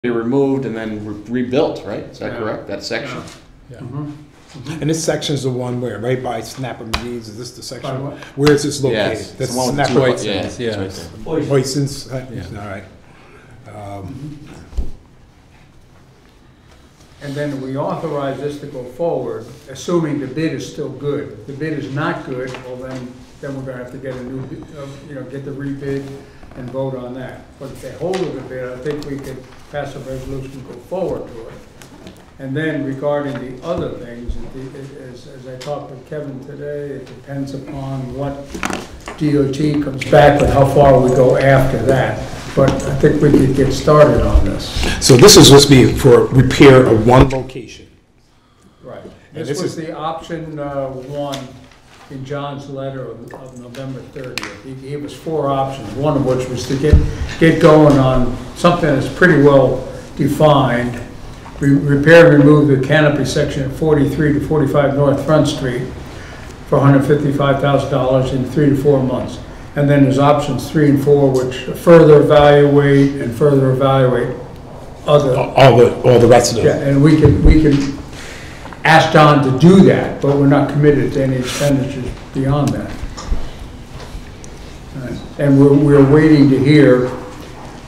removed and then rebuilt, right? Is that correct? That section? Yeah. And this section is the one where, right by Snapper McGee's, is this the By section? what? Where is this located? Yes. That's It's the one with the Snapper two- yeah, Hoyson's. it's right there. Hoyson's, Yeah. all right. And then we authorize this to go forward, assuming the bid is still good. If the bid is not good, well then we're gonna have to get a new, get the rebid and vote on that. But if they hold the bid, I think we could pass a resolution to go forward to it. And then regarding the other things, as I talked with Kevin today, it depends upon what DOT comes back with, how far we go after that. But I think we could get started on this. So this is supposed to be for repair of one location. Right. And This this was is- the option one in John's letter of November 30th. He gave us 4 options, one of which was to get going on something that's pretty well defined. Repair and remove the canopy section at 43 to 45 North Front Street for $155,000 in 3 to 4 months. And then there's options 3 and 4, which further evaluate other. All the rest of Yeah, them. and we can ask John to do that, but we're not committed to any expenditures beyond that. And we're waiting to hear,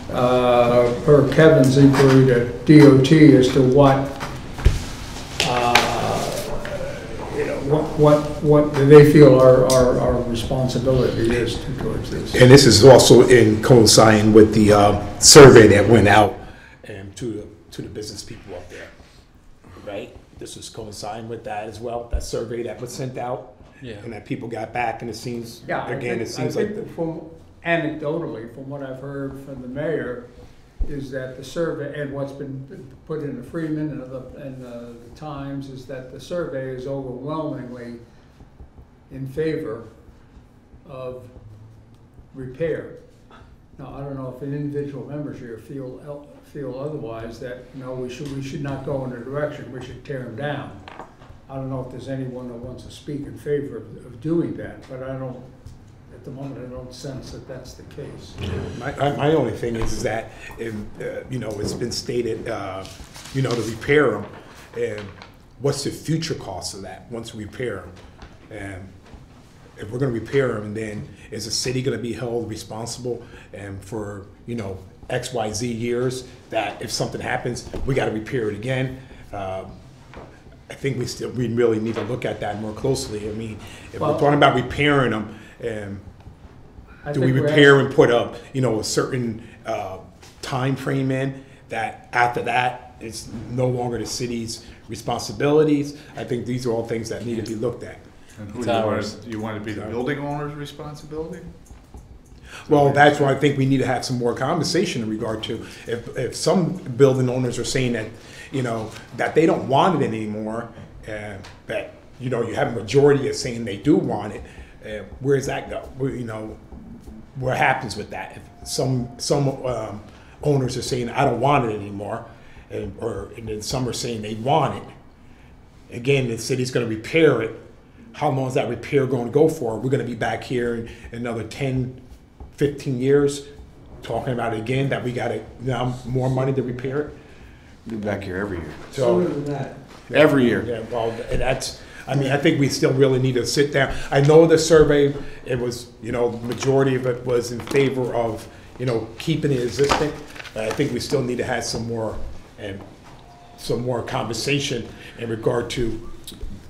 per Kevin's inquiry to DOT as to what do they feel our responsibility is towards this. And this is also in coinciding with the survey that went out to the business people up there, right? This was coinciding with that as well, that survey that was sent out. Yeah. And that people got back, and it seems, Yeah, again, it seems I like, think anecdotally, from what I've heard from the mayor, is that the survey, and what's been put in the Freeman and the Times, is that the survey is overwhelmingly in favor of repair. Now, I don't know if an individual members here feel otherwise, that, we should not go in a direction, we should tear them down. I don't know if there's anyone that wants to speak in favor of doing that, but at the moment, I don't sense that that's the case. my only thing is that, it's been stated, to repair them, and what's the future cost of that once we repair them? And if we're gonna repair them, then is the city gonna be held responsible and for, X, Y, Z years, that if something happens, we gotta repair it again? I think we really need to look at that more closely. I mean, if we're talking about repairing them, do we repair and put up, a certain time frame in that after that it's no longer the city's responsibilities? I think these are all things that need to be looked at. And who do you want it to be the building owner's responsibility? Well, that's why I think we need to have some more conversation in regard to if some building owners are saying that, that they don't want it anymore, that, you have a majority of saying they do want it, where does that go? What happens with that? If some owners are saying, I don't want it anymore, and then some are saying they want it. Again, the city's gonna repair it. How long is that repair going to go for? We're gonna be back here in another 10, 15 years talking about it again, that we got now more money to repair it. Be back here every year. Sooner than that. Every year. Yeah, well, I think we still really need to sit down. I know the survey, it was, the majority of it was in favor of, keeping it existing. But I think we still need to have some more conversation in regard to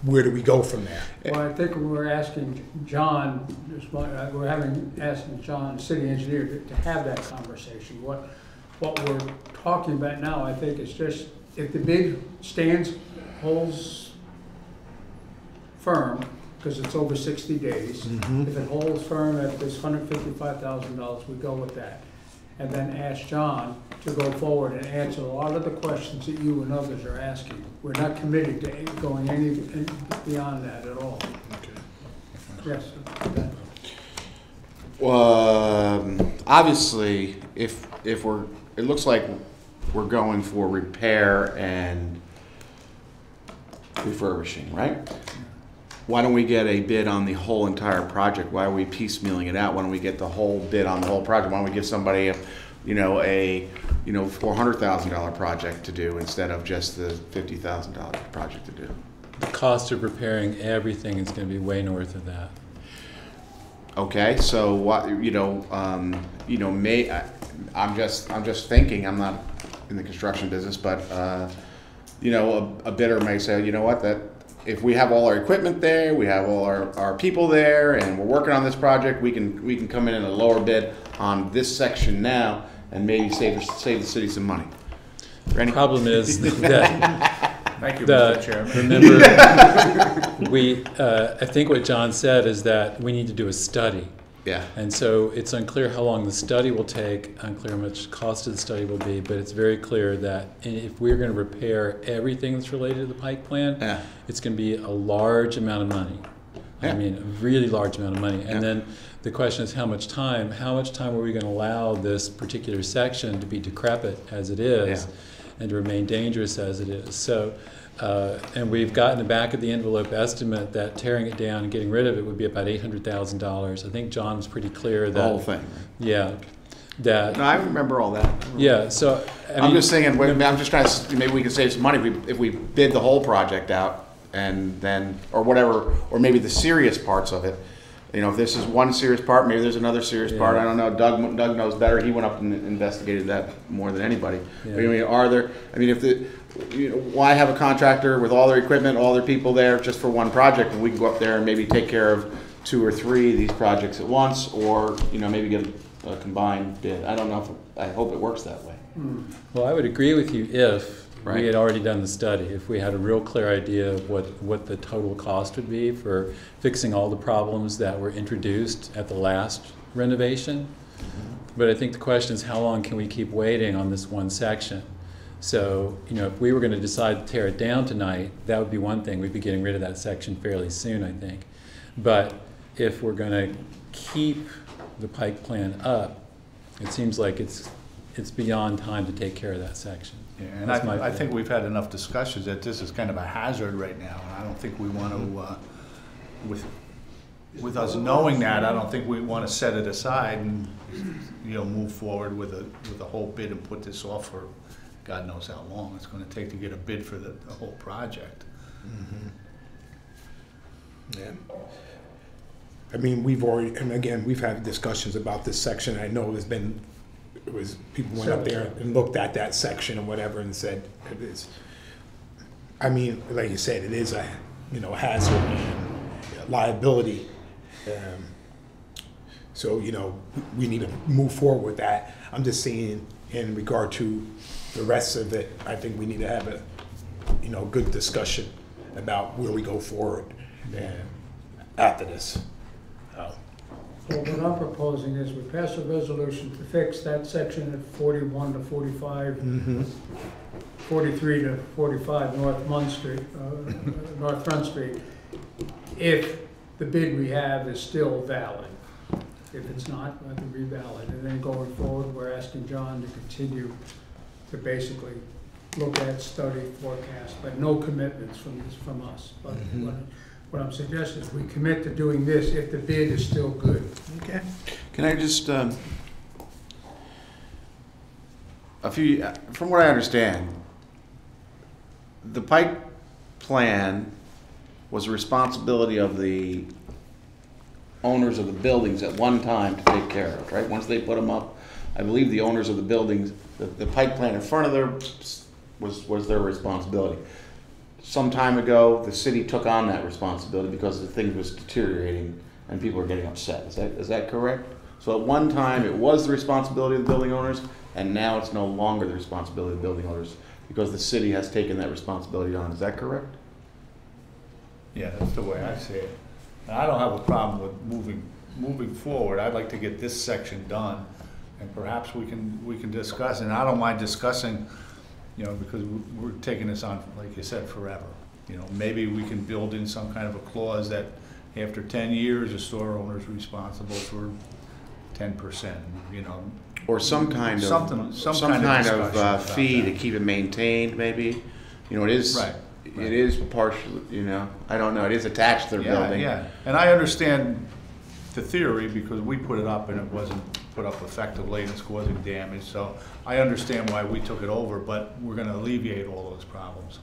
where do we go from there. Well, I think we're asking John, asking John, city engineer, to have that conversation. What we're talking about now, I think, is just if the bid holds firm, because it's over 60 days. If it holds firm at this $155,000, we go with that. And then ask John to go forward and answer a lot of the questions that you and others are asking. We're not committed to going any beyond that at all. Okay. Yes. Obviously, if it looks like we're going for repair and refurbishing, right? Why don't we get a bid on the whole entire project? Why are we piecemealing it out? Why don't we get the whole bid on the whole project? Why don't we give somebody you know, a, you know, $400,000 project to do instead of just the $50,000 project to do. The cost of repairing everything is going to be way north of that. Okay, so what, you know, I'm just thinking, I'm not in the construction business, but, you know, a bidder may say, you know what, that if we have all our equipment there, we have all our people there, and we're working on this project, we can come in at a lower bid on this section now and maybe save the city some money. Randy? Problem is that Thank you, Mr. Chairman. remember, I think what John said is that we need to do a study. Yeah. And so it's unclear how long the study will take, unclear how much cost of the study will be, but it's very clear that if we're going to repair everything that's related to the Pike Plan, Yeah. it's going to be a large amount of money. Yeah. I mean, a really large amount of money. Yeah. And then the question is how much time are we going to allow this particular section to be decrepit as it is, Yeah. and to remain dangerous as it is. So, and we've gotten the back of the envelope estimate that tearing it down and getting rid of it would be about $800,000. I think John was pretty clear that The whole thing. yeah, that No, I remember all that. yeah. So I'm just thinking, I'm just trying to, maybe we can save some money if we bid the whole project out and then, or whatever, or maybe the serious parts of it. You know, if this is one serious part, maybe there's another serious part. Yeah. I don't know. Doug knows better. He went up and investigated that more than anybody. Yeah. I mean, why have a contractor with all their equipment, all their people there just for one project, and we can go up there and maybe take care of 2 or 3 of these projects at once, or, you know, maybe get a combined bid. I don't know I hope it works that way. Well, I would agree with you if Right. we had already done the study, if we had a real clear idea of what the total cost would be for fixing all the problems that were introduced at the last renovation. But I think the question is, how long can we keep waiting on this one section? So, you know, if we were going to decide to tear it down tonight, that would be one thing. We'd be getting rid of that section fairly soon, I think. But if we're going to keep the Pike Plan up, it seems like it's beyond time to take care of that section. Yeah, and That's my I feeling. think we've had enough discussions that this is kind of a hazard right now, and I don't think we want to, with us knowing that, I don't think we want to set it aside and, you know, move forward with a whole bid and put this off for God knows how long it's going to take to get a bid for the whole project. Yeah. I mean, we've already, and again, we've had discussions about this section. I know people went up there and looked at that section and whatever and said, it is, I mean, like you said, it is a, you know, hazard and liability. So, you know, we need to move forward with that. I'm just saying in regard to the rest of it, I think we need to have a, you know, good discussion about where we go forward after this. Well, what I'm proposing is we pass a resolution to fix that section at 41 to 45, 43 to 45 North Front Street, if the bid we have is still valid. If it's not, let it be valid. And then going forward, we're asking John to continue to basically look at, study, forecast, but no commitments from us. But what I'm suggesting is we commit to doing this if the bid is still good. Okay. Can I just, from what I understand, the Pike Plan was the responsibility of the owners of the buildings at one time to take care of, right? Once they put them up, I believe the owners of the buildings, the Pike Plan in front of their, was their responsibility. Some time ago, the city took on that responsibility because the thing was deteriorating and people were getting upset. Is that correct? So at one time, it was the responsibility of the building owners, and now it's no longer the responsibility of the building owners because the city has taken that responsibility on. Is that correct? Yeah, that's the way I see it. And I don't have a problem with moving forward. I'd like to get this section done, and perhaps we can discuss. And I don't mind discussing, you know, because we're taking this on, like you said, forever. You know, maybe we can build in some kind of a clause that after 10 years, the store owner's responsible for 10%. You know, Or some kind of some kind of fee that. to keep it maintained, maybe. You know, it is. Right. It is partially. You know, I don't know. It is attached to the building. Yeah, and I understand the theory because we put it up and it wasn't put up effectively and it's causing damage. So I understand why we took it over, but we're gonna alleviate all those problems,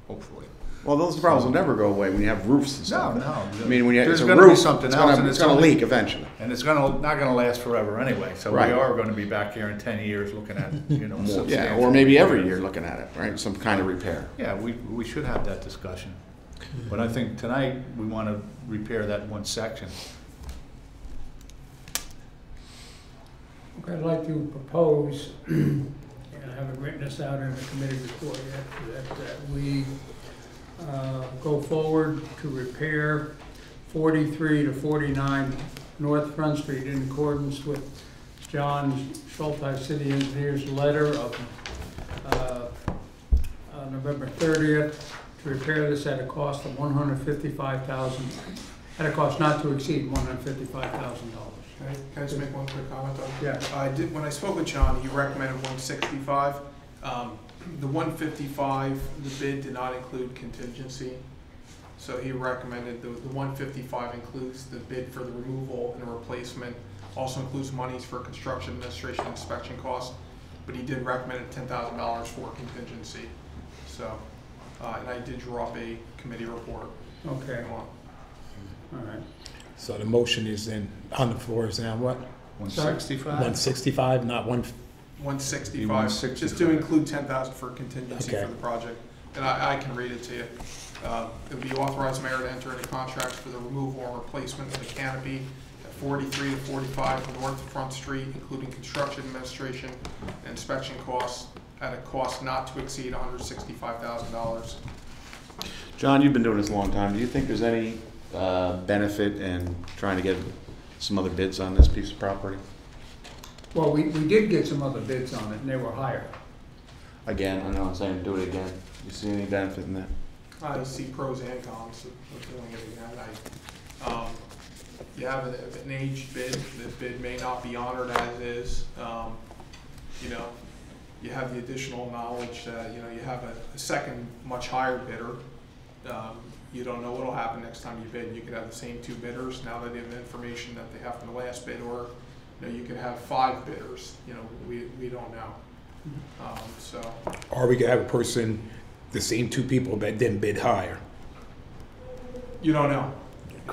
hopefully. Well, those problems will never go away when you have roofs and stuff. No. I mean, when you, There's it's a gonna be roof, something it's else, gonna, and it's it's gonna gonna- leak eventually. And it's not gonna last forever anyway, so we Right. are gonna be back here in 10 years looking at, you know, Yeah, substantial or maybe every repairs. year looking at it, right? Some kind of repair. Yeah, we should have that discussion. But I think tonight, we wanna repair that one section. Okay, I'd like to propose, and I haven't written this out in the committee report yet, that we go forward to repair 43 to 49 North Front Street in accordance with John Schulteis, city engineer's letter of November 30th, to repair this at a cost of $155,000, at a cost not to exceed $155,000. Can I just make one quick comment on? Yeah. When I spoke with John, he recommended 165. The 155, the bid did not include contingency. So he recommended the 155 includes the bid for the removal and replacement, also includes monies for construction, administration, inspection costs, but he did recommend $10,000 for contingency. So, and I did draw up a committee report. Okay, on- all right. So the motion is then, on the floor is now what? 165? 165, not one, 165, 165. just to include 10,000 for contingency Okay. for the project. And I can read it to you. It would be authorized mayor to enter into contracts for the removal or replacement of the canopy at 43 to 45 North Front Street, including construction, administration, and inspection costs at a cost not to exceed $165,000. John, you've been doing this a long time. Do you think there's any benefit in trying to get some other bids on this piece of property? Well, we did get some other bids on it, and they were higher. Again, I know I'm saying do it again. You see any benefit in that? I see pros and cons of doing it again. You have an aged bid, the bid may not be honored as is. You know, you have the additional knowledge that, you know, you have a second much higher bidder. You don't know what'll happen next time you bid. You could have the same two bidders, now that they have the information that they have from the last bid, or, you know, you could have 5 bidders, you know, we don't know. So, or we could have a person, the same two people that didn't bid higher. you don't know.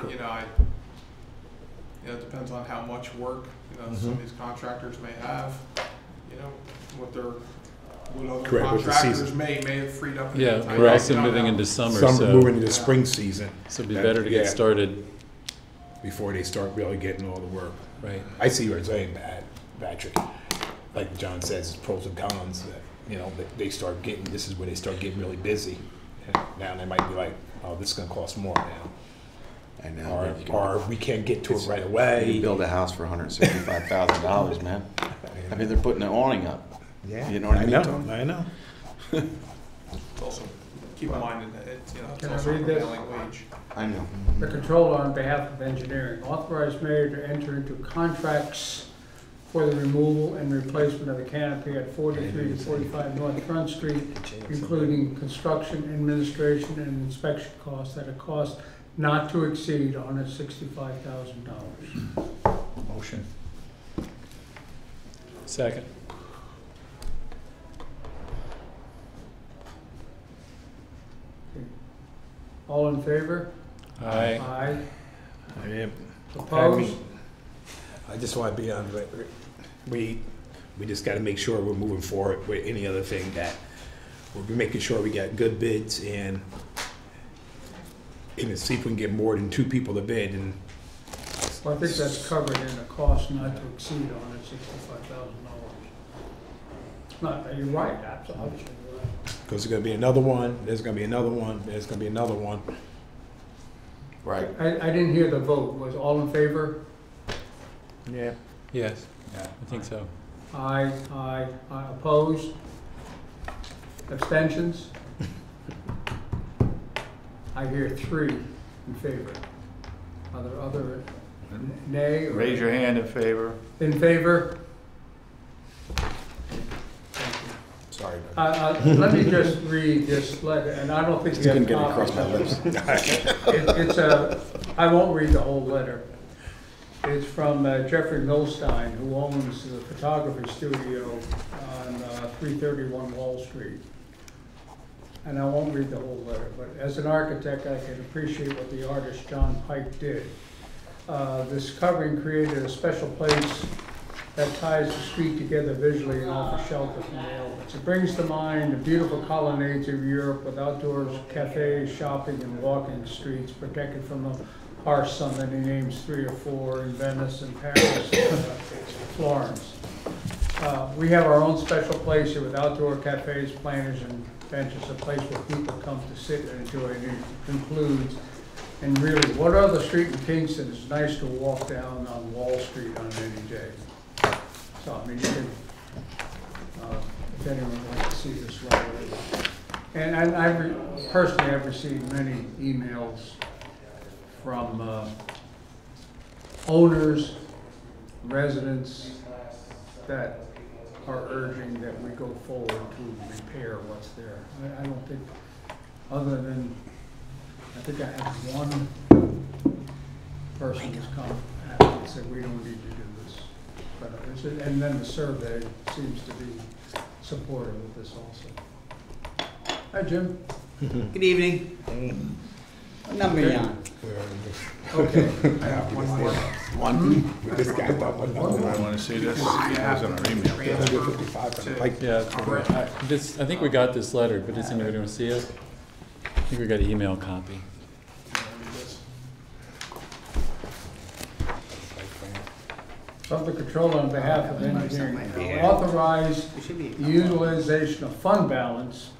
You know, it depends on how much work, you know, some of these contractors may have, you know, what other Correct, with the contractors season. may have freed up. in Yeah, the time. we're You also don't moving know. into summer, Some so moving into the spring season it'd be better to get Yeah. started, before they start really getting all the work. right? I see what you're saying, Patrick. Like John says, it's pros and cons. That, you know, they start getting. This is where they start getting really busy. And now they might be like, "Oh, this is going to cost more now," I know. or we can't get to it right You away. build a house for $165,000, man. I mean, they're putting an awning up. Yeah, You know what I mean, know. Tom? I know. Also, keep in mind that it's, you know, it's Can I also a read this? prevailing wage. I know. The controller on behalf of engineering, authorized mayor to enter into contracts for the removal and replacement of the canopy at 43 to 45 North Front Street, including construction, administration, and inspection costs at a cost not to exceed $165,000. Motion. Second. All in favor? Aye. Aye. Yeah. Opposed? I just want to be on the record. We just got to make sure we're moving forward with any other thing that we're making sure we got good bids and see if we can get more than 2 people to bid. And Well, I think that's covered in the cost not to exceed $165,000. Not, you're right, absolutely. You're right. because there's going to be another one, there's going to be another one, there's going to be another one. Right. I didn't hear the vote. Was all in favor? Yeah. Yes, Yeah. I think so. Aye, opposed? Abstentions? I hear 3 in favor. Other nay? or- Raise your hand in favor. In favor? Sorry. Let me just read this letter, and I don't think you Couldn't have get it across copies my of it. lips. It's a, I won't read the whole letter. It's from Jeffrey Milstein, who owns the photography studio on 331 Wall Street. And I won't read the whole letter, but as an architect, I can appreciate what the artist John Pike did. This covering created a special place that ties the street together visually and offers shelter from the elements. It brings to mind the beautiful colonnades of Europe with outdoors cafes, shopping, and walking streets protected from the harsh sun. That he names 3 or 4 in Venice and Paris, Florence. We have our own special place here with outdoor cafes, planters, and benches, a place where people come to sit and enjoy. And it concludes, and really, what other street in Kingston is nice to walk down on Wall Street on any day? So, I mean, you can, if anyone wants to see this letter. And personally, I've received many emails from owners, residents that are urging that we go forward to repair what's there. I don't think, other than, I think I had one person who's come and said, we don't need to do this. But and then the survey seems to be supportive of this also. Hi, Jim. Good evening. What number are you on? Okay. I have one more. With this guy, that one, I want to see this. It was in our email. 155 for the Pike. Yeah, I think we got this letter, but does anybody want to see it? I think we got an email copy. Of the controller on behalf of engineering, authorize the utilization of fund balance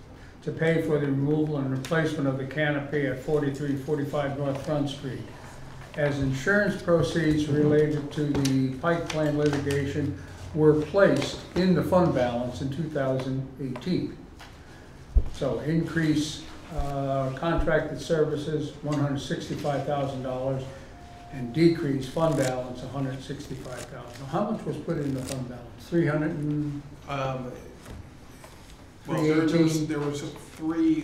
to pay for the removal and replacement of the canopy at 4345 North Front Street, as insurance proceeds related to the Pike Plan litigation were placed in the fund balance in 2018. So increase contracted services, $165,000, and decrease fund balance, $165,000. How much was put in the fund balance? 300 and Well, there was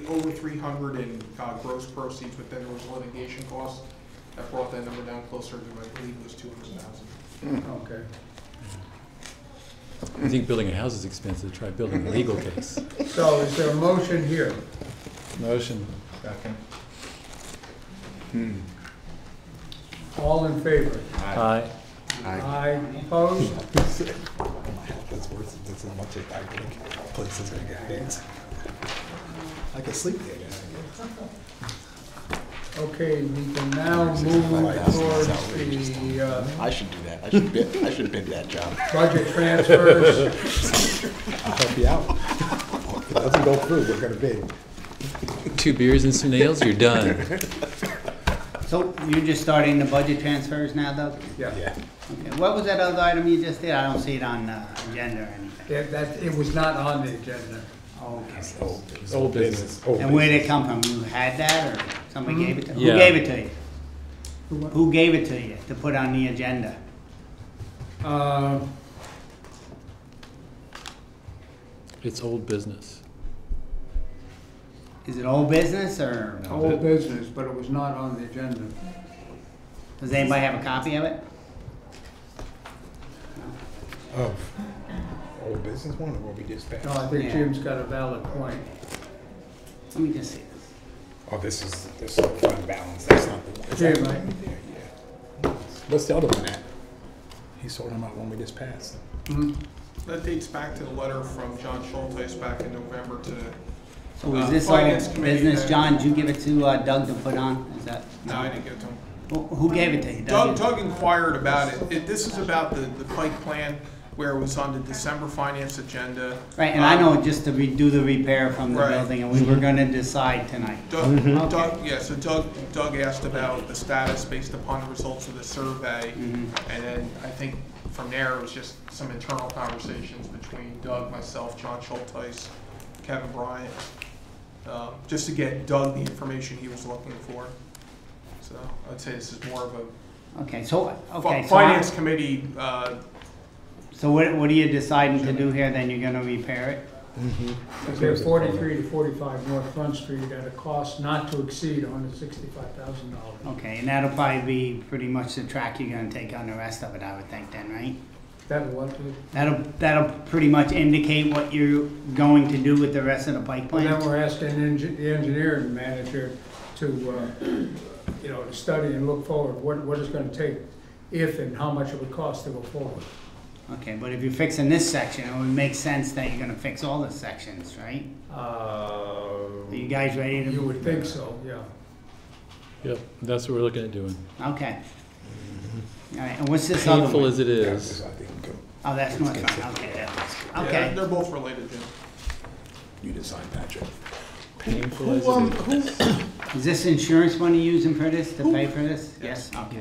over 300 in gross proceeds, but then there was litigation costs that brought that number down closer to, I believe it was 200,000. okay. I think building a house is expensive. Try building a legal case. So is there a motion here? Motion. Second. All in favor? Aye. Aye. Opposed? That's worse. That's as much as I think places are gonna get hit. I can sleep there. Okay, we can now move towards the I should do that. I should bid that job. budget transfers. I'll help you out. If it doesn't go through, we're gonna bid. 2 beers and some nails, you're done. So you're just starting the budget transfers now, Doug? Yeah, Okay. What was that other item you just did? I don't see it on the agenda or anything. it was not on the agenda. Okay. Old business. And where did it come from? You had that or somebody gave it to you? Yeah. Who gave it to you? Who gave it to you to put on the agenda? It's old business. Is it old business or Old business, but it was not on the agenda. does anybody have a copy of it? Of old business one or what we just passed? No, I think Yeah. Jim's got a valid point. Let me just see this. Oh, this is fund balance. That's not the one. Is that Jim, the right? one? Yeah. What's the other one at? He's talking about one we just passed. That dates back to the letter from John Schulteis back in November to, So is this Finance old Committee business, then. John? Did you give it to Doug to put on? Is that? no, I didn't get to him. Who gave it to you? Doug inquired about it. This is about the Pike Plan, where it was on the December finance agenda. Right, and I know just to do the repair from the Right. building, and we were gonna decide tonight. Doug asked about the status based upon the results of the survey. Mhm. And then I think from there, it was just some internal conversations between Doug, myself, John Schulteis, Kevin Bryant, just to get Doug the information he was looking for. So I'd say this is more of a Okay, so, finance committee, so what are you deciding to do here, then? You're gonna repair it? Because they're 43 to 45 North Front Street at a cost not to exceed $165,000. Okay, and that'll probably be pretty much the track you're gonna take on the rest of it, I would think then, right? That'll what? That'll pretty much indicate what you're going to do with the rest of the bike Well, then plan? we're asking the engineering manager to, you know, to study and look forward, what it's gonna take, if and how much it would cost to go forward. Okay, but if you're fixing this section, it would make sense that you're gonna fix all the sections, right? Are you guys ready to? You would think so, yeah. Yep, that's what we're looking at doing. Okay. All right, and what's this other Painful one? as it is. Oh, that's North Front, okay, Yeah, okay. they're both related, Jim. You decide, Patrick. Painful as it is. Is this insurance money using for this, to pay for this? Yes, okay.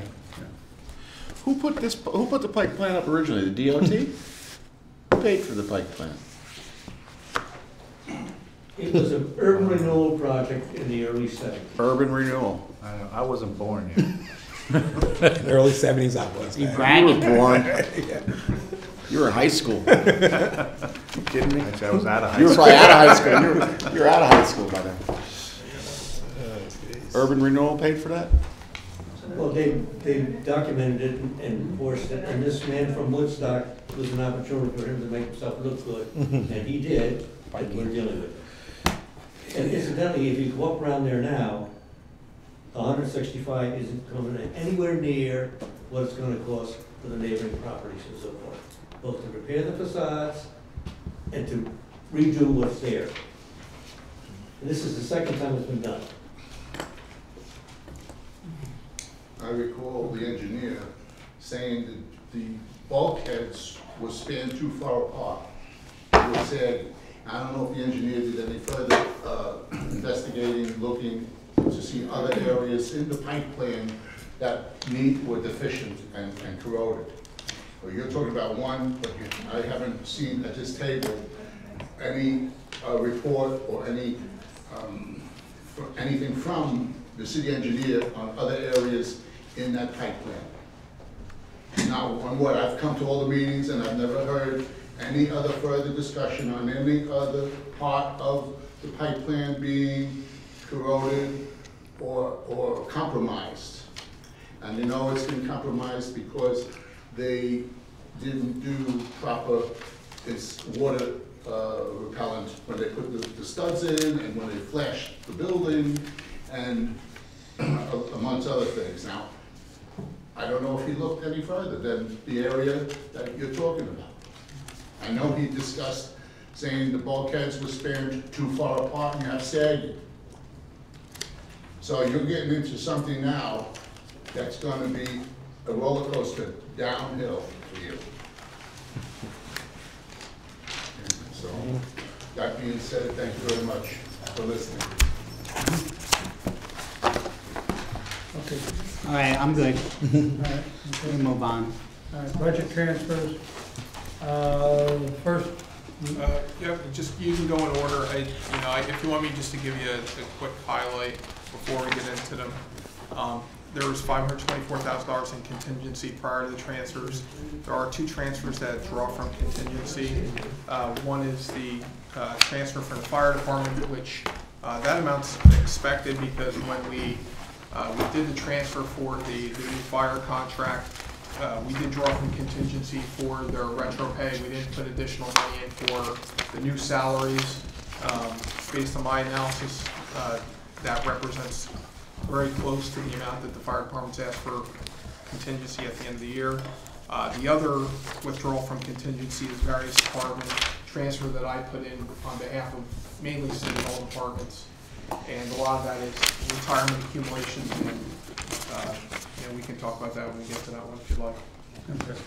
Who put the pike plan up originally, the DOT? Who paid for the pike plan? It was an urban renewal project in the early 70s. Urban renewal. I wasn't born yet. Early 70s, I was. You man. You bragging? were born. You were in high school. You kidding me? Actually, I was out of high You were school. probably out of high school. You were out of high school by then. Urban renewal paid for that? Well, they documented it and enforced it, and this man from Woodstock was an opportunity for him to make himself look good, and he did, and we're dealing with it. And incidentally, if you go up around there now, 165 isn't coming anywhere near what it's gonna cost for the neighboring properties and so forth, both to repair the facades and to redo what's there. And this is the second time it's been done. I recall the engineer saying that the bulkheads were spanned too far apart. It was said, I don't know if the engineer did any further investigating, looking to see other areas in the pipe plan that were deficient and corroded. Well, you're talking about one, but I haven't seen at this table any report or any anything from the city engineer on other areas in that pipe plan. Now, on what, I've come to all the meetings and I've never heard any other further discussion on any other part of the pipe plan being corroded or compromised. And you know it's been compromised because they didn't do proper water repellent when they put the studs in and when they flashed the building and amongst other things. Now, I don't know if he looked any further than the area that you're talking about. I know he discussed saying the bulkheads were spanned too far apart and you have sagging. So you're getting into something now that's gonna be a roller coaster downhill for you. So, that being said, thank you very much for listening. Okay, All right, I'm good. all right. We move on. All right, budget transfers. First, Yeah, just, you can go in order. If you want me just to give you a quick highlight before we get into them. There was $524,000 in contingency prior to the transfers. There are two transfers that draw from contingency. One is the transfer from the fire department, which that amount's expected because when we did the transfer for the new fire contract, we did draw from contingency for their retro pay. We didn't put additional money in for the new salaries. Based on my analysis, that represents very close to the amount that the fire department's asked for contingency at the end of the year. The other withdrawal from contingency is various department transfer that I put in on behalf of mainly city hall departments. And a lot of that is retirement accumulations, and we can talk about that when we get to that one if you'd like. okay.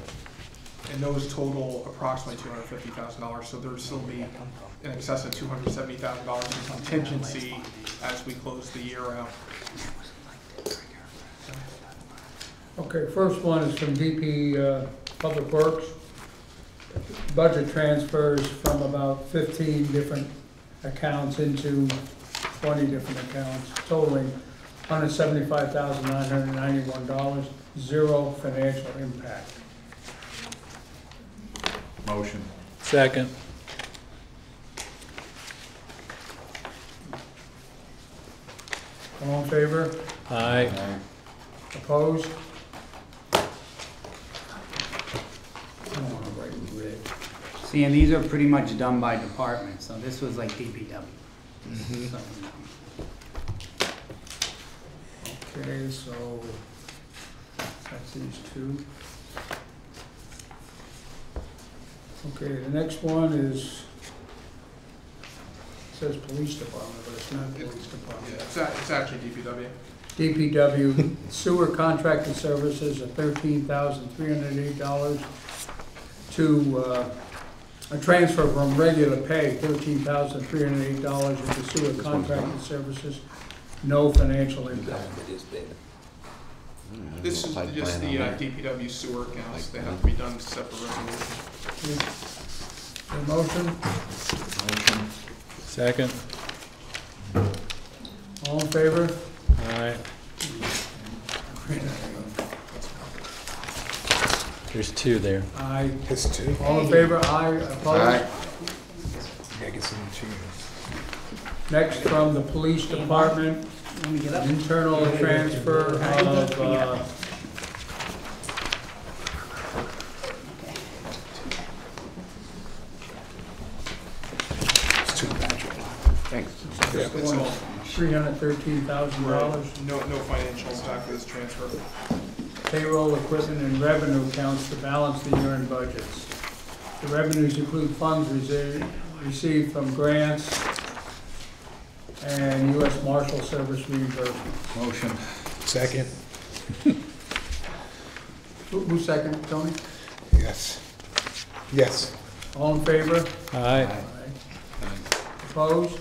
And those total approximately $250,000, so there'll still be in excess of $270,000 in contingency as we close the year out. Okay, first one is from DP Public Works. Budget transfers from about 15 different accounts into 20 different accounts, totaling $175,991, zero financial impact. Motion. Second. All in favor? Aye. Opposed? I don't wanna write in red. See, and these are pretty much done by department, so this was like DPW. So, Okay, so that's these two. Okay, the next one is, it says police department, but it's not police department. It's actually DPW. DPW sewer contracted services of $13,308 to, a transfer from regular pay, $13,308 into sewer contracted services, no financial impact. This is Pipe just the plan on DPW sewer accounts. They have to be done separate resolution. A motion, Second. all in favor? Aye. There's two there. Aye. It's two. All in favor? Aye. Opposed? Aye. Gotta get some cheese. Next, from the police department, let me get up. internal transfer of, It's two, Patrick. Thanks. just the one, $313,000. No financial impact for this transfer. Payroll, equipment, and revenue accounts to balance the year-end budgets. The revenues include funds received from grants and U.S. Marshal Service reimbursements. Motion. Second. Who's second, Tony? Yes. Yes. All in favor? Aye. Opposed?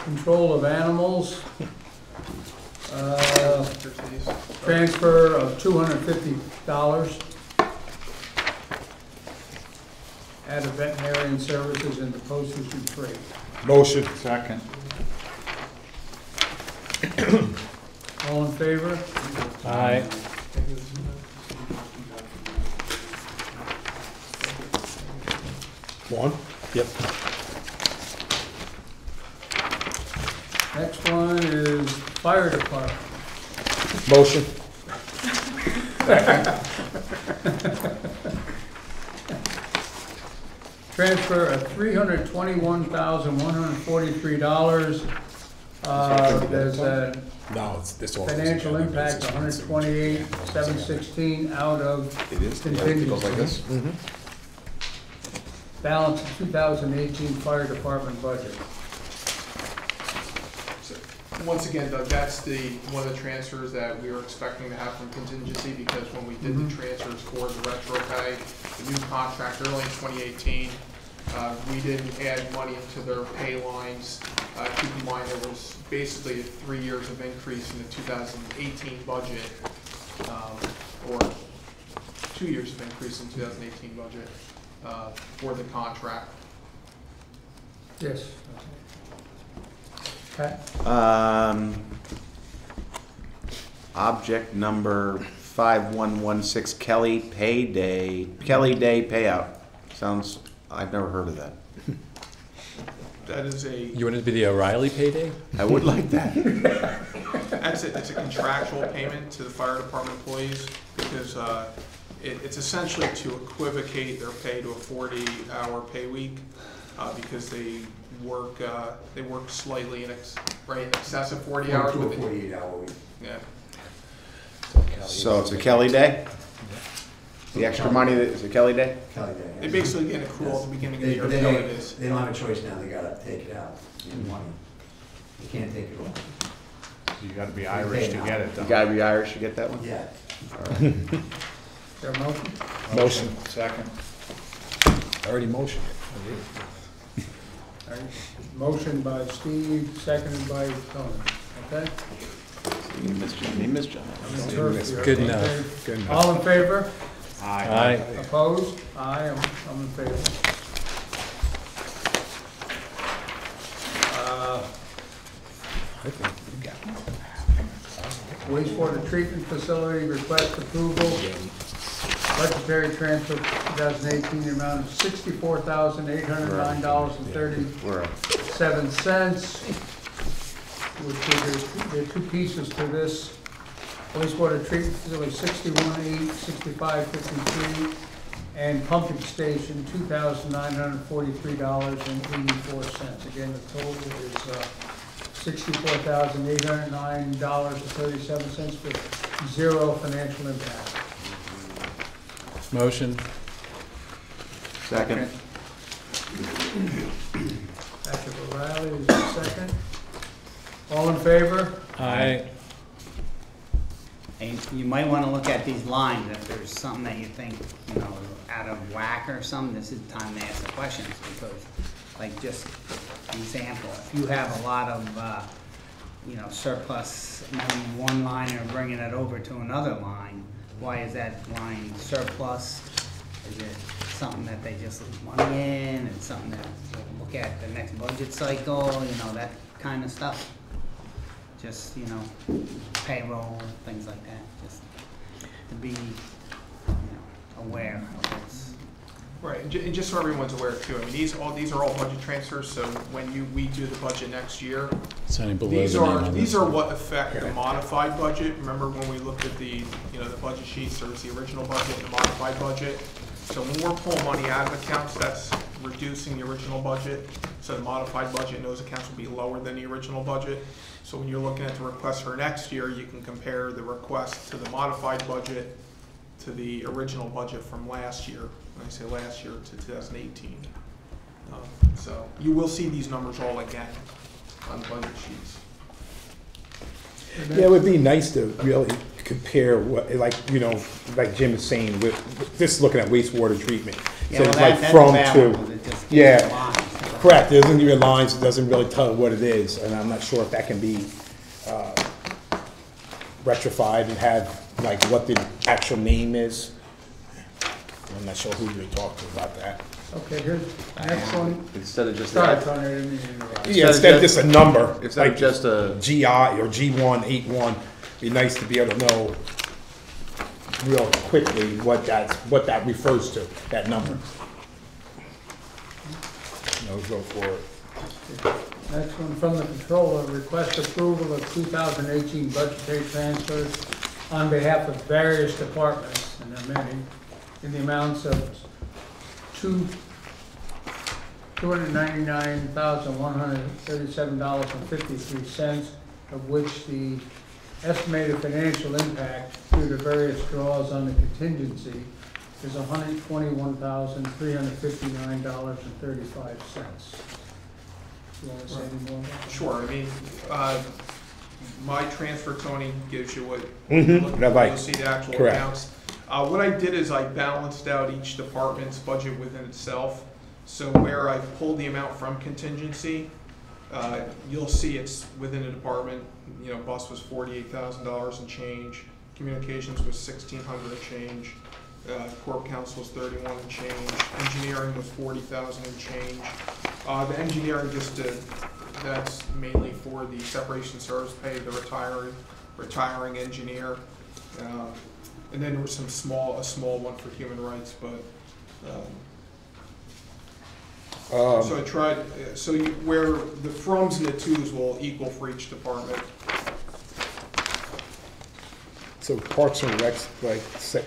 Control of animals. Transfer of $250 out of veterinarian services into postage and freight. Motion. Second. All in favor? Aye. One. Yep. Next one is fire department. Motion. Transfer of $321,143. There's a No, it's this one. financial impact, $128,716 out of It is, yeah, it goes like this. contingency. Balance of 2018 fire department budget. Once again, Doug, that's one of the transfers that we were expecting to have from contingency, because when we did the transfers for the retro pay, the new contract early in 2018, we didn't add money into their pay lines. Keep in mind, there was basically 3 years of increase in the 2018 budget, or 2 years of increase in 2018 budget for the contract. Yes. Pat? Object number 5116, Kelly Day payout. Sounds, I've never heard of that. That is You want it to be the O'Reilly payday? I would like that. it's a contractual payment to the fire department employees, because it's essentially to equivocate their pay to a 40-hour pay week, because they work slightly in excess of 40 hours. To a With 48-hour week. yeah. So it's a Kelly Day? The extra money, it's a Kelly Day? Kelly Day. They basically get an accrual at the beginning of the year. But They know what it is. they don't have a choice now, they gotta take it out. You want it. You can't take it off. You gotta be Irish to get it You done. gotta be Irish to get that one? Yeah. There a motion? Motion. Second. Already motioned. All right. Motion by Steve, seconded by Tony. Okay? He missed John. Good enough. Okay. Good enough. All in favor? Aye. Opposed? Aye, I'm in favor. I think we got Wastewater treatment facility request approval. budgetary transfer 2018, the amount of $64,809.37, which there are two pieces to this. Wastewater treatment facility, 61,865.53, and pumping station, $2,943.84. Again, the total is $64,809.37 with zero financial impact. Motion. Second. Patrick O'Reilly is the second. All in favor? Aye. And you might wanna look at these lines, if there's something that you think, you know, out of whack or something, this is the time to ask the questions, because, like, just an example, if you have a lot of, you know, surplus, maybe one line and bringing it over to another line, why is that line surplus? Is it something that they just lose money in, and something that we'll look at the next budget cycle, you know, that kind of stuff? Just, you know, payroll, things like that, just to be, you know, aware of what's. Right, and just so everyone's aware too, I mean, these are all budget transfers, so when we do the budget next year, Signing below these the name on are this. what affect the modified budget. Remember when we looked at the, you know, the budget sheets, there was the original budget and the modified budget. So when we're pulling money out of accounts, that's reducing the original budget. So the modified budget in those accounts will be lower than the original budget. So when you're looking at the request for next year, you can compare the request to the modified budget to the original budget from last year. When I say last year, to 2018. So you will see these numbers all again on budget sheets. Yeah, it would be nice to really compare what, like, you know, like Jim is saying, with just looking at wastewater treatment. Yeah, So well, it's like that's from bad to, one, 'cause it just gives yeah. you lines. Correct, it doesn't give you lines, it doesn't really tell what it is, and I'm not sure if that can be rectified and have, like, what the actual name is. I'm not sure who you talked to about that. Okay, here's the next one. Instead of just Sorry, that, Tony, I didn't mean to interrupt. Yeah, instead of just a number, instead of like just a, GI or G1, 81, be nice to be able to know real quickly what that refers to, that number. No, go for it. Next one, from the controller, request approval of 2018 budgetary transfers on behalf of various departments, and there are many, in the amounts of $299,137.53, of which the estimated financial impact due to various draws on the contingency is $121,359.35. You want to say any more about that? Sure, I mean, my transfer, Tony, gives you what, Mm-hmm, you'll see the actual correct. accounts. What I did is I balanced out each department's budget within itself. So where I pulled the amount from contingency, you'll see it's within the department. You know, bus was $48,000 and change, communications was $1,600 and change, corp counsel was $31 and change, engineering was $40,000 and change. The engineering that's mainly for the separation service pay, the retiring engineer. And then there was a small one for human rights, but, so I tried, where the froms and the twos will equal for each department. So Parks and Recs, like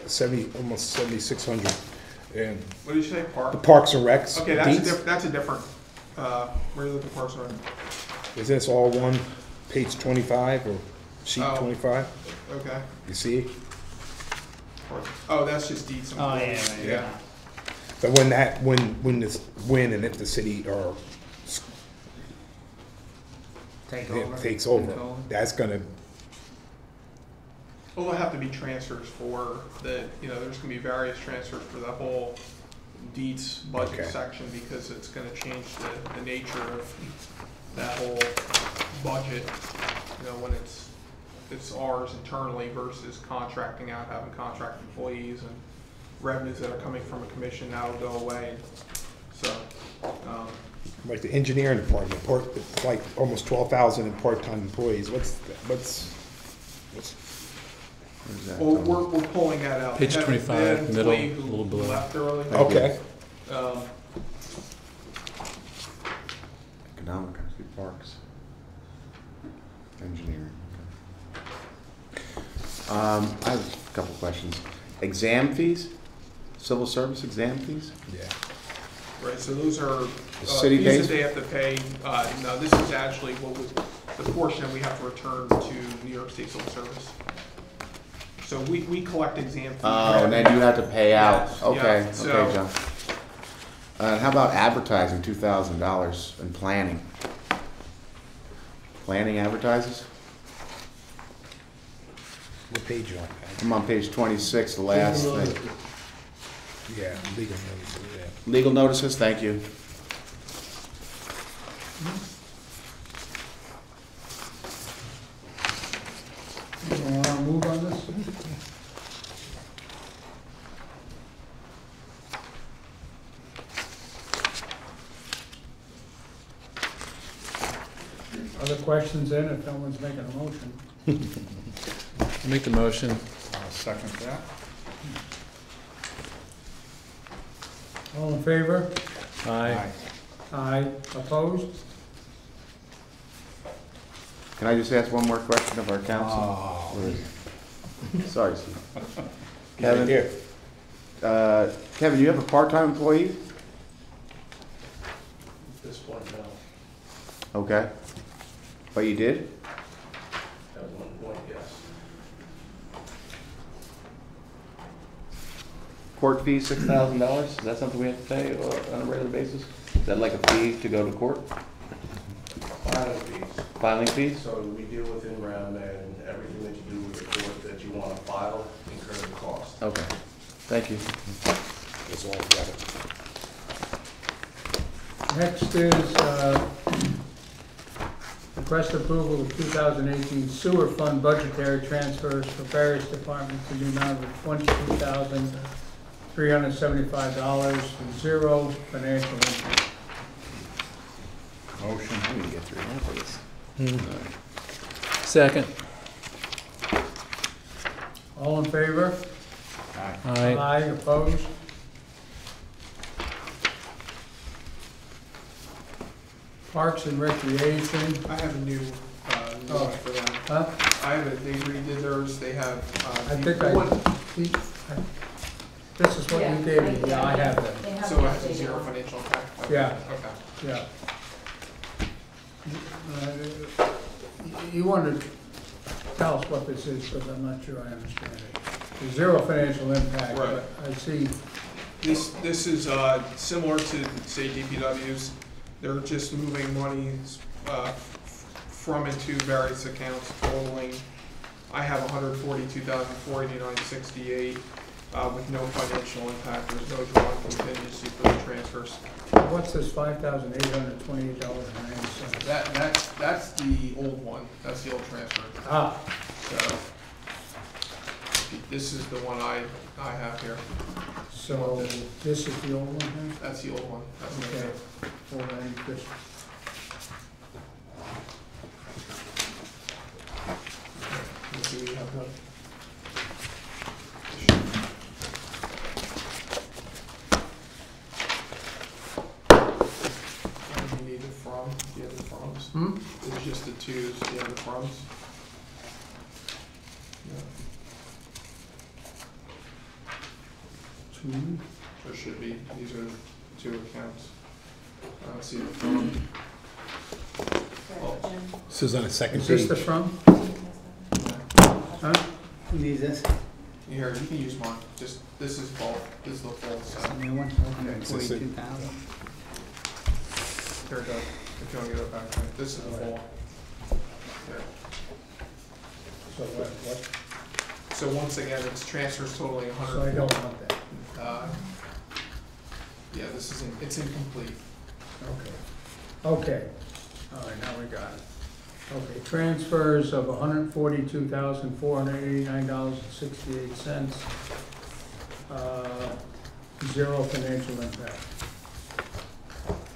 70, almost 7,600, and What did you say, the Park? Parks and Recs. Okay, deeds, that's a different, where are you looking for, Parks and Rec? is this all one, page 25 or sheet Oh. 25? Okay. You see? Oh, that's just deeds. Oh, yeah, right, Yeah. But when and if the city or Take it over. takes over, Control. that's gonna, Well, there'll have to be transfers for the, you know, there's gonna be various transfers for the whole deeds budget Okay. section, because it's gonna change the nature of that whole budget, you know, when it's ours internally versus contracting out, having contract employees, and revenues that are coming from a commission now will go away. So, like the engineering department, it's like almost 12,000 in part-time employees. What's Where's that Well, going? we're pulling that out. Page They had- 25, they had an middle, employee who a little below. Left early. Okay. Economic, parks, engineering. Okay. I have a couple questions. Exam fees? Civil service exam fees? Yeah. Right, so those are The city fees pays? that they have to pay. No, this is actually what was, the portion that we have to return to New York State Civil Service. So we collect exam fees. Oh, and then you have to pay out. Yes, Okay, yeah, so- okay, John. How about advertising, $2,000 and planning? Planning advertises? What page you on? I'm on page 26, the last thing. Yeah, legal notices, yeah. Legal notices, thank you. You wanna move on this? Other questions then, if no one's making a motion? Make the motion. I'll second that. All in favor? Aye. Aye. Opposed? Can I just ask one more question of our council? Oh. Or is- Sorry, Steve. Kevin? Kevin, Kevin, you have a part-time employee? At this point, no. Okay. But you did? At one point, yes. Court fee, $6,000? Is that something we have to pay on a regular basis? Is that like a fee to go to court? Filing fees. Filing fees? So we deal with in-rem and everything that you do with the court that you want to file incurs a cost. Okay. Thank you. That's all together. Next is, request approval of 2018 sewer fund budgetary transfers for various departments in the amount of $22,375 and zero financial impact. Motion. I'm gonna get through half of this. Second. All in favor? Aye. Aye. Opposed? Parks and Recreation, I have a new note for them. huh? I have it, they redid theirs, they have. I think I, this is what you gave me, yeah, I have that, So it has a zero financial impact? Okay, Yeah. Okay. yeah. You want to tell us what this is, because I'm not sure I understand it. Zero financial impact, but Right. I see, This is similar to, say, DPW's. They're just moving money from and to various accounts totaling, I have $142,489.68 with no financial impact. There's no drawn contingency for the transfers. what's this $5,828.90? That's the old one. That's the old transfer. Ah, So this is the one I have here. so this is the old one here? That's the old one. That's the Okay. okay. Hold on, Chris. Let's see what we have done. You need the from, do you have the froms? Hmm? It's just the twos, do you have the froms? Yeah, Two. there should be, these are the two accounts. I don't see the from. This is on the second Is this page. the from? Huh? Who needs this? Here, you can use mine, just, this is both, this is the full set. New one, Is this it? 42,000. Here it goes, if you want to get it back, this is the full. There. So what, So once again, it's transfers totaling a so I hundred. don't want that. Yeah, this is, it's incomplete. Okay. Okay, all right, now we got it. Okay, transfers of $142,489.68. Zero financial impact.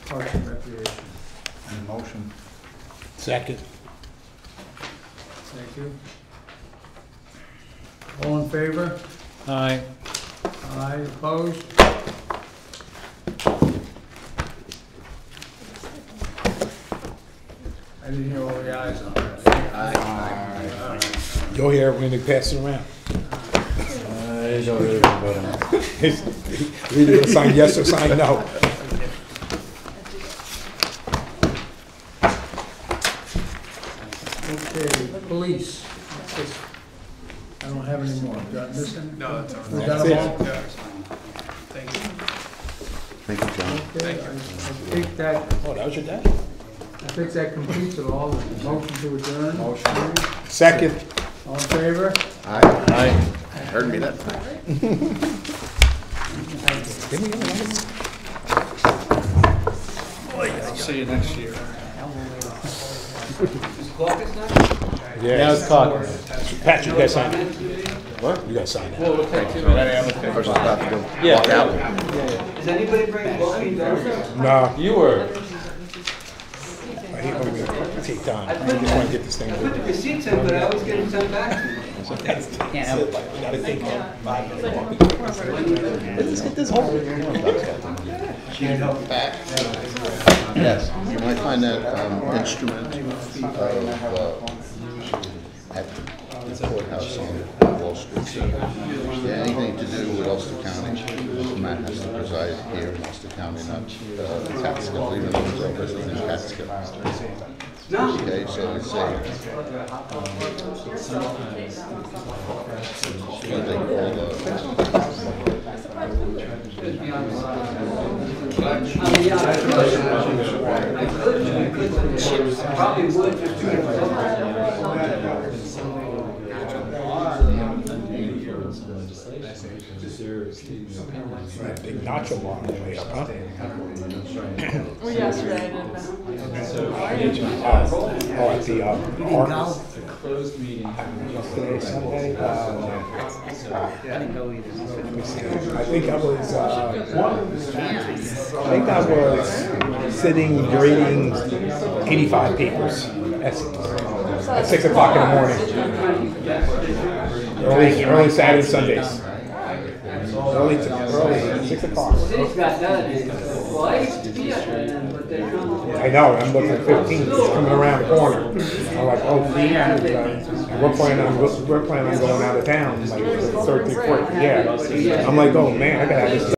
Parks and Recreation. And motion. Second. Thank you. All in favor? Aye. Aye, opposed? I didn't hear all the ayes on that. You'll hear it when they pass it around. I don't really vote on it. We're either gonna sign yes or sign no. Okay, police. I don't have any more. Did I miss any? No, that's all right. We got them all? Yeah. Thank you. Thank you, John. Okay, I think that, Oh, that was your dad? I think that completes it all. Motion to adjourn. Second. All in favor? Aye. Heard me that time. I'll see you next year. Now it's caucus. Patrick, you guys sign it. What? You guys sign it. I was just about to go walk out. Does anybody bring coffee down? No, You were. I hate when we take time. I just want to get this thing over. Receipts in, but I always get them sent back to me. Can't help it. We gotta take it. Yes, you might find that instrument at the courthouse on Wall Street. Yeah, anything to do with Ulster County, Matt has to preside here in Ulster County, not Catskill, even though his office is in Catskill. Okay, so it's a, what they Probably would. Big nacho bar on the way up, huh? Oh, yesterday I did. Oh, at the, Harkins. Closed meeting. Yesterday, Sunday, I didn't go either. I think I was sitting grading 85 papers at 6 o'clock in the morning. Early Saturday, Sundays. Early, 6 o'clock. I know, I'm looking at 15, it's coming around the corner. I'm like, oh, we're planning on going out of town, like, 13th, 14th, yeah. I'm like, oh man, I gotta have this